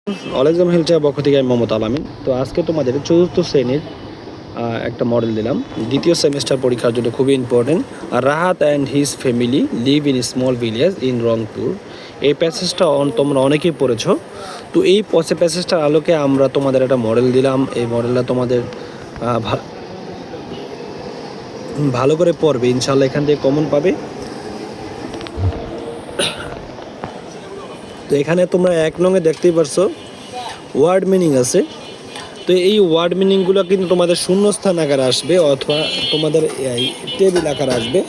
অলেকজাম হিলচার পক্ষ থেকে আমি মোহাম্মদ আলামিন। তো আজকে তোমাদের চতুর্থ শ্রেণীর একটা মডেল দিলাম। দ্বিতীয় সেমিস্টার পরীক্ষার জন্য খুবই important. Rahat and his family live in small village in Rangpur. এই প্যাসেজটা তোমরা অনেকেই পড়েছ। তো এই প্যাসেজটার আলোকে আমরা তোমাদের একটা মডেল দিলাম। এই মডেলটা তোমাদের ভালো করে পড়বে, ইনশাল্লাহ এখান থেকে কমন পাবে। তো এখানে তোমরা 1 নঙে দেখতেই পারছো ওয়ার্ড মিনিং আছে। তো এই ওয়ার্ড মিনিংগুলো কিন্তু তোমাদের শূন্যস্থান আকারে আসবে অথবা তোমাদের টেবিল আকারে আসবে।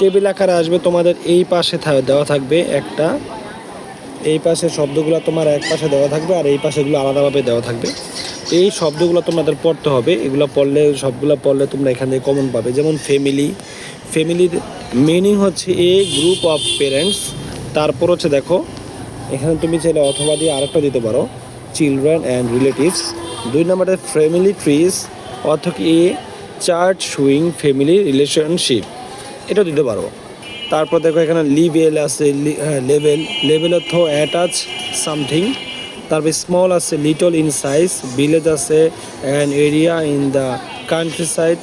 টেবিল আকারে আসবে তোমাদের এই পাশে দেওয়া থাকবে একটা, এই পাশে শব্দগুলো তোমার এক পাশে দেওয়া থাকবে আর এই পাশেগুলো আলাদাভাবে দেওয়া থাকবে। এই শব্দগুলো তোমাদের পড়তে হবে। এগুলো পড়লে সবগুলো পড়লে তোমরা এখান থেকে কমন পাবে। যেমন ফ্যামিলির মিনিং হচ্ছে এ গ্রুপ অফ পেরেন্টস। তারপর হচ্ছে দেখো এখানে তুমি চাইলে অথবা দিয়ে আরেকটা দিতে পারো, চিলড্রেন অ্যান্ড রিলেটিভস। 2 নম্বরে ফ্যামিলি ট্রিজ অর্থাৎ এ চার্ট শুইং ফ্যামিলি রিলেশনশিপ, এটাও দিতে পারো। তারপর দেখো এখানে লিভেল আছে, লেভেল অর্থ অ্যাটাচ সামথিং। তারপর স্মল আছে লিটল ইন সাইজ, ভিলেজ আছে an area in the countryside.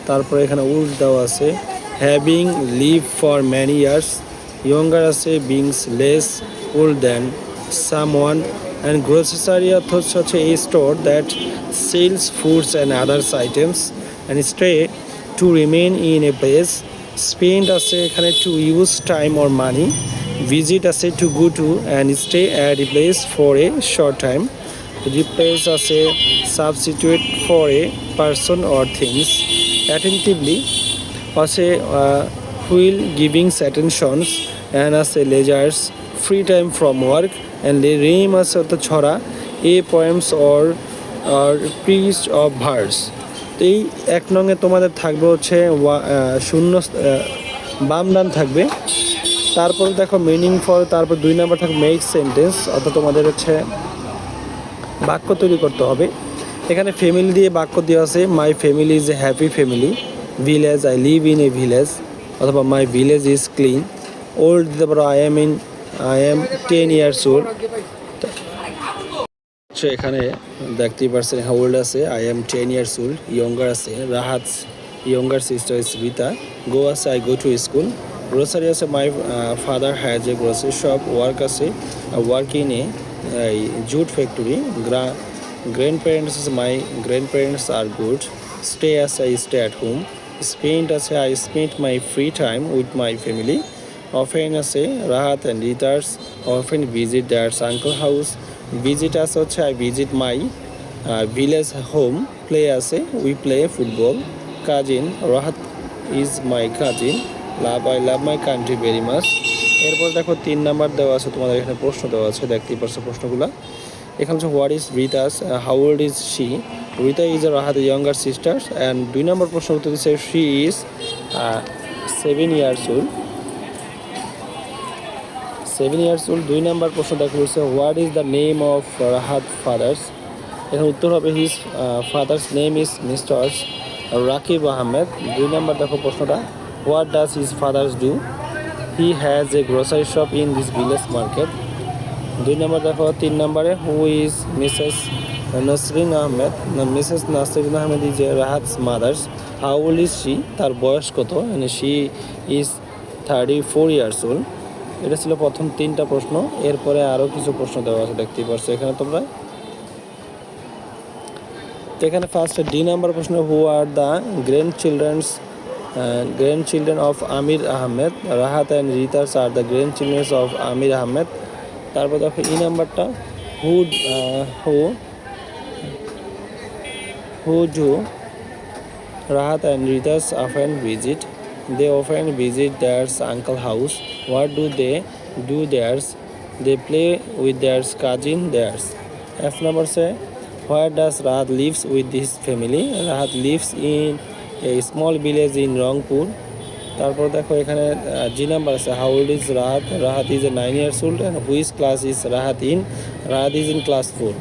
তারপর এখানে উড দেওয়া আছে having live for many years. Younger আছে beings less old than someone, and grocery হচ্ছে a store that sells foods and other items, and stay to remain in a place. Spend আছে এখানে to use time or money. Visit আছে to go to and stay at a place for a short time. Replace আছে substitute for a person or things. Attentively আছে while giving attentions, and আছে leisures free time from work, and rhyme আছে অর্থাৎ ছড়া a poems or piece of verse. তো এই 1 নঙে তোমাদের থাকবে হচ্ছে শূন্য বাম ডান থাকবে। তারপর দেখো মিনিং ফর, তারপর 2 নম্বর থাকবে মেক সেন্টেন্স অর্থাৎ তোমাদের হচ্ছে বাক্য তৈরি করতে হবে। এখানে ফ্যামিলি দিয়ে বাক্য দেওয়া আছে my family is a happy family. Village I live in a village অথবা my village is clean. Old দিতে পারো আই এম 10 years old। এখানে দেখতেই পারছেন ওল্ড আছে I am 10 years old। Younger আছে Rahat younger sister is Rita. Go আছে I go to school. Grocery আছে my father has a grocery shop. Work আছে work in a jute factory. Grandparents আছে my grandparents are good. Stay আছে I stay at home. Spend আছে I spend my free time with my family. Often আছে Rahat and Rita's often visit that's uncle house. Visit আছে হচ্ছে I visit my village home. Play আছে we play football. Cousin Rahat is my cousin. I love my country very much. এরপর দেখো 3 number দেওয়া আছে, তোমাদের এখানে প্রশ্ন দেওয়া আছে, দেখতেই পারছো প্রশ্নগুলো। এখানে হচ্ছে what is রিতাস, how old is she. Rita is Rahat younger sister. And 2 নম্বর প্রশ্ন উত্তর দিচ্ছে she is 7 years old। 7 years old। 2 নম্বর প্রশ্ন দেখা হচ্ছে what is the name of Rahat father's. এখানে উত্তর হবে his father's name is mister Rakib Ahmed. 2 নম্বর দেখো প্রশ্নটা what does his father's do. He has a grocery shop in this village market. 2 নম্বর দেখো 3 নম্বরে who is Mrs Nasrin Ahmed. Mrs Nasrin Ahmed is Rahat's mother's. How old is she, তার বয়স কত। She is 34 years old। এটা ছিল প্রথম 3টা প্রশ্ন। এরপরে আরও কিছু প্রশ্ন দেওয়া আছে, দেখতেই পারছো এখানে তোমরা। তো এখানে ফার্স্ট ডি নাম্বার প্রশ্ন who are the grandchildren of Amir Ahmed. Rahat and Rita's are the grandchildren of Amir Ahmed. তারপর দেখো ই নাম্বারটা who do Rahat and Rita's often visit. They often visit their uncle house. What do they do there? They play with their cousin there. F number say, where does Rahat lives with his family? Rahat lives in a small village in Rangpur. তারপর দেখো এখানে G number আছে how old is Rahat. Rahat is 9 years old। and which class is Rahat in? Rahat is in class 4।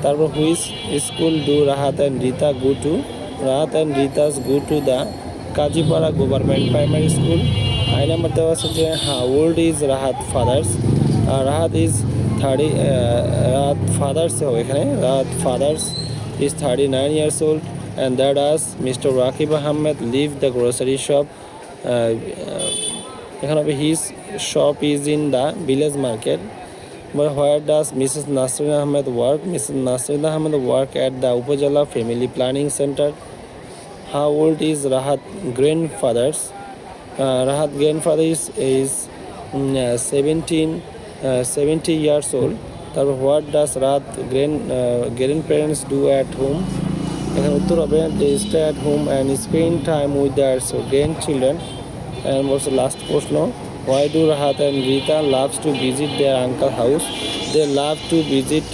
তারপর which school do Rahat and Rita go to? Rahat and Rita go to the Kazipara government primary school. I number দেওয়া আছে যে how old is Rahat father's. Rahat is Rahat fathers Rahat fathers is 39 years old, and that as Mr. Rakib Ahmed leave the grocery shop. His shop is in the village market. But where does Mrs. Nasrin Ahmed work? Mrs. Nasrin Ahmed work at the Upajala Family Planning Center. How old is Rahat grandfathers? Rahat grandfather is 70 years old. What does Rahat grandparents do at home? এখানে উত্তর হবে they stay at home and spend time with their grandchildren. And what's the last প্রশ্ন? Why do Rahat and Rita loves to visit their uncle house? They love to visit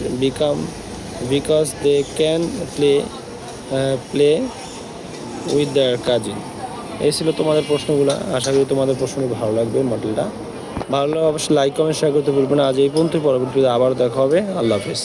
because they can play with their cousin. এই ছিল তোমাদের প্রশ্নগুলো। আশা করি তোমাদের প্রশ্নগুলো ভালো লাগবে। মডেলটা ভালো লাগলে অবশ্যই লাইক কমেন্ট শেয়ার করতে ভুলবে না। আজ এই পর্যন্ত, পরবর্তীতে আবার দেখা হবে। আল্লাহ হাফেজ।